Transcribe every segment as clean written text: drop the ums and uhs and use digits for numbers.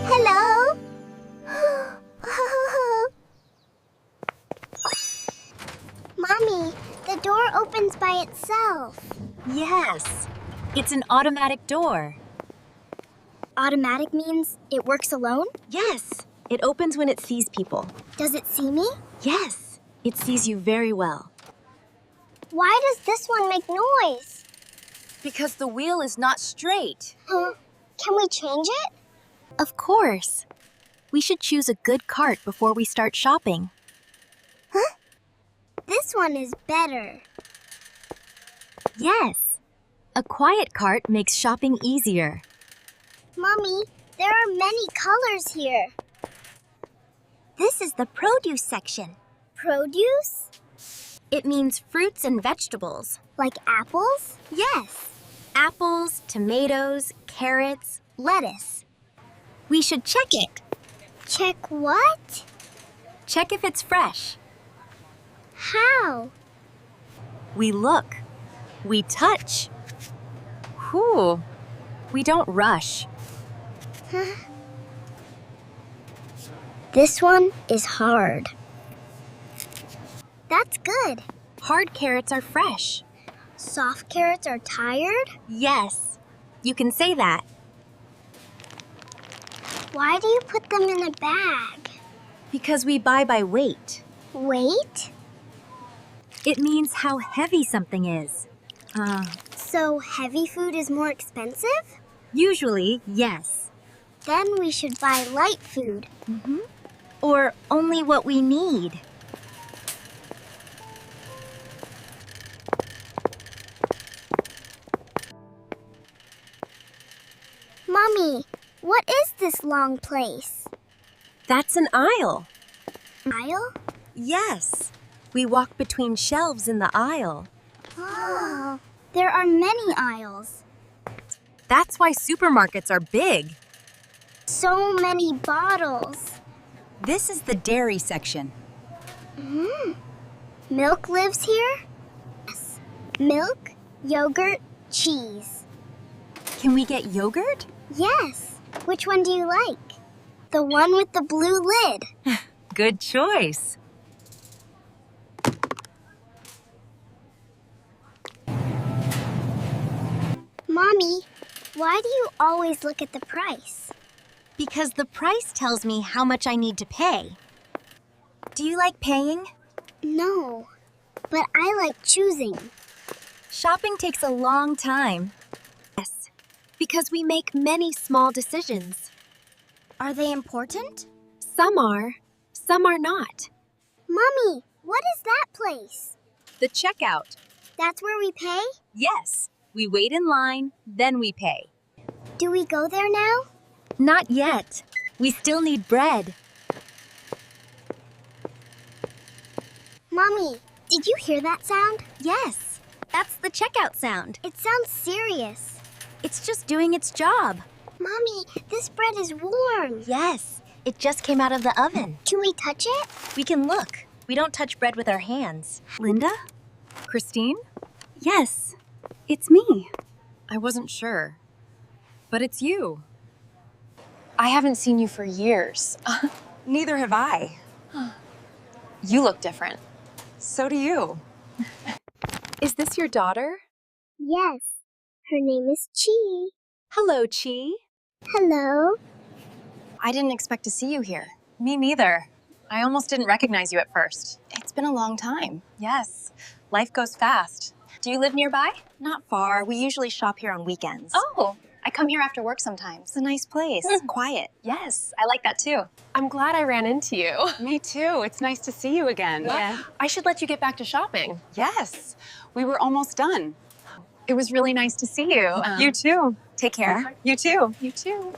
Hello? Mommy, the door opens by itself. Yes, it's an automatic door. Automatic means it works alone? Yes, it opens when it sees people. Does it see me? Yes, it sees you very well. Why does this one make noise? Because the wheel is not straight. Can we change it? Of course. We should choose a good cart before we start shopping. This one is better. Yes, a quiet cart makes shopping easier. Mommy, there are many colors here. This is the produce section. Produce? It means fruits and vegetables. Like apples? Yes, apples, tomatoes, carrots, lettuce. We should check it. Check what? Check if it's fresh. How? We look. We touch. Whew. We don't rush. This one is hard. That's good. Hard carrots are fresh. Soft carrots are tired? Yes, you can say that. Why do you put them in a bag? Because we buy by weight. Weight? It means how heavy something is. So heavy food is more expensive? Usually, yes. Then we should buy light food. Or only what we need. Mommy, what is this long place? That's an aisle. Aisle? Yes. We walk between shelves in the aisle. Oh, there are many aisles. That's why supermarkets are big. So many bottles. This is the dairy section. Milk lives here? Yes. Milk, yogurt, cheese. Can we get yogurt? Yes. Which one do you like? The one with the blue lid. Good choice. Mommy, why do you always look at the price? Because the price tells me how much I need to pay. Do you like paying? No, but I like choosing. Shopping takes a long time. Yes, because we make many small decisions. Are they important? Some are not. Mommy, what is that place? The checkout. That's where we pay? Yes, we wait in line, then we pay. Do we go there now? Not yet. We still need bread. Mommy, did you hear that sound? Yes, that's the checkout sound. It sounds serious. It's just doing its job. Mommy, this bread is warm. Yes, it just came out of the oven. Can we touch it? We can look. We don't touch bread with our hands. Linda? Christine? Yes, it's me. I wasn't sure. But it's you. I haven't seen you for years. Neither have I. You look different. So do you. Is this your daughter? Yes. Her name is Chi. Hello, Chi. Hello. I didn't expect to see you here. Me neither. I almost didn't recognize you at first. It's been a long time. Yes, life goes fast. Do you live nearby? Not far. We usually shop here on weekends. Oh, I come here after work sometimes. It's a nice place. Quiet. Yes, I like that too. I'm glad I ran into you. Me too. It's nice to see you again. Yeah. I should let you get back to shopping. Yes, we were almost done. It was really nice to see you. You too. Take care. You too. You too.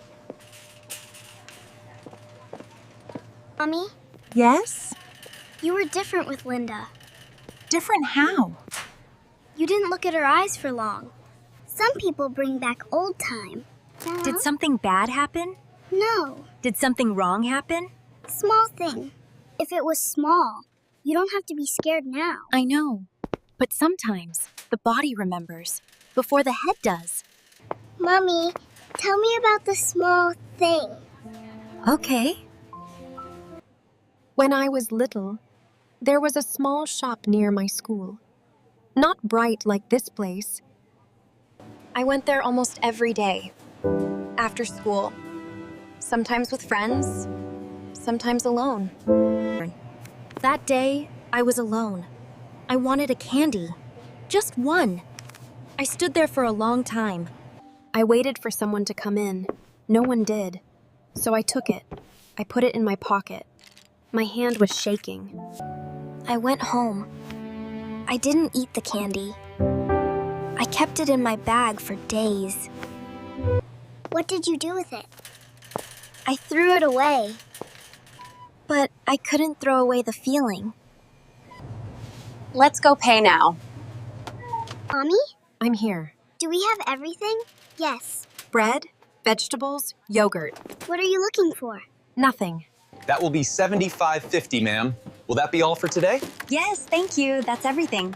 Mommy, Yes? you were different with Linda. Different how? You didn't look at her eyes for long. Some people bring back old time. Did something bad happen? No, Did something wrong happen? small thing. If it was small, you don't have to be scared now. I know. But sometimes the body remembers before the head does. Mommy, Tell me about the small thing. Okay. When I was little, there was a small shop near my school. Not bright like this place. I went there almost every day. After school. Sometimes with friends, sometimes alone. That day, I was alone. I wanted a candy. Just one. I stood there for a long time. I waited for someone to come in. No one did. So I took it. I put it in my pocket. My hand was shaking. I went home. I didn't eat the candy. I kept it in my bag for days. What did you do with it? I threw it away. But I couldn't throw away the feeling. Let's go pay now. Mommy, I'm here. do we have everything? Yes. Bread, vegetables, yogurt. What are you looking for? Nothing. That will be $75.50, ma'am. Will that be all for today? Yes, thank you. That's everything.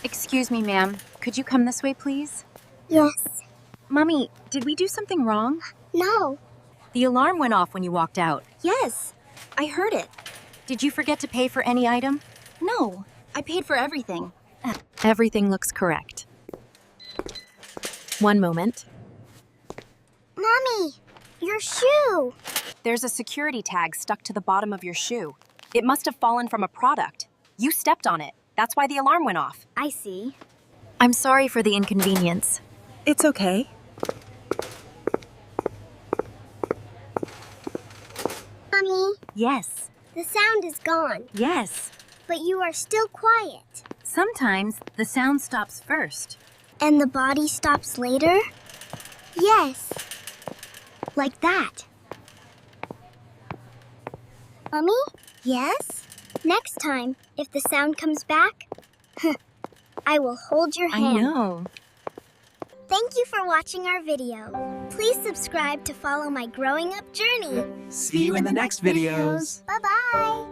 Excuse me, ma'am. Could you come this way, please? Yes. Mommy, did we do something wrong? No. The alarm went off when you walked out. Yes. I heard it. Did you forget to pay for any item? No, I paid for everything. Everything looks correct. One moment. Mommy, your shoe. There's a security tag stuck to the bottom of your shoe. It must have fallen from a product. You stepped on it. That's why the alarm went off. I see. I'm sorry for the inconvenience. It's okay. Mommy, Yes, the sound is gone, yes. but you are still quiet. Sometimes the sound stops first. And the body stops later? Yes. Like that. Mommy? Yes? Next time, if the sound comes back, I will hold your I hand. know. Thank you for watching our video. Please subscribe to follow my growing up journey. See you in the next videos. Bye-bye.